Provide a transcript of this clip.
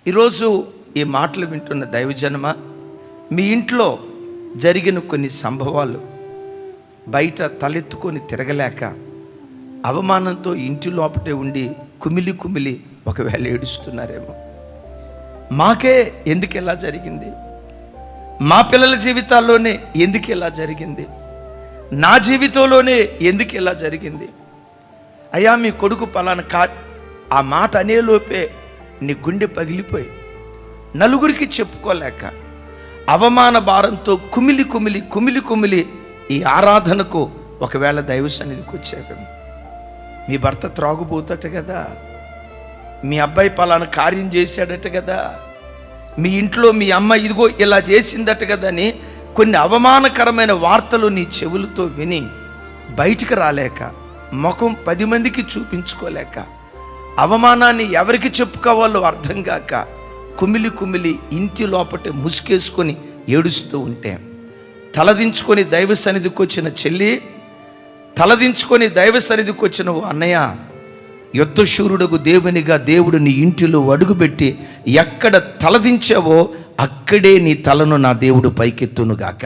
ఈరోజు ఈ మాటలు వింటున్న దైవజనమా, మీ ఇంట్లో జరిగిన కొన్ని సంభవాలు బయట తలెత్తుకొని తిరగలేక అవమానంతో ఇంటి లోపటే ఉండి కుమిలి కుమిలి ఒకవేళ ఏడుస్తున్నారేమో. మాకే ఎందుకు ఇలా జరిగింది, మా పిల్లల జీవితాల్లోనే ఎందుకు ఇలా జరిగింది, నా జీవితంలోనే ఎందుకు ఇలా జరిగింది, అయ్యా మీ కొడుకు పలానా ఆ మాట అనేలోపే నీ గుండె పగిలిపోయి నలుగురికి చెప్పుకోలేక అవమాన భారంతో కుమిలి కుమిలి కుమిలి కుమిలి ఈ ఆరాధనకు ఒకవేళ దైవ సన్నిధికి వచ్చాక మీ భర్త త్రాగుబోతట కదా, మీ అబ్బాయి పలానా కార్యం చేశాడట కదా, మీ ఇంట్లో మీ అమ్మ ఇదిగో ఇలా చేసిందట కదా అని కొన్ని అవమానకరమైన వార్తలు నీ చెవులతో విని బయటికి రాలేక, ముఖం 10 మందికి చూపించుకోలేక, అవమానాన్ని ఎవరికి చెప్పుకోవాలో అర్థం కాక కుమిలి కుమిలి ఇంటి లోపటే ముసుకేసుకొని ఏడుస్తూ ఉంటే, తలదించుకొని దైవ సన్నిధికి వచ్చిన చెల్లి, తలదించుకొని దైవ సన్నిధికి వచ్చిన అన్నయ్య, యుద్ధశూరుడకు దేవునిగా దేవుడు నీ ఇంటిలో అడుగుపెట్టి ఎక్కడ తలదించావో అక్కడే నీ తలను నా దేవుడు పైకెత్తునుగాక.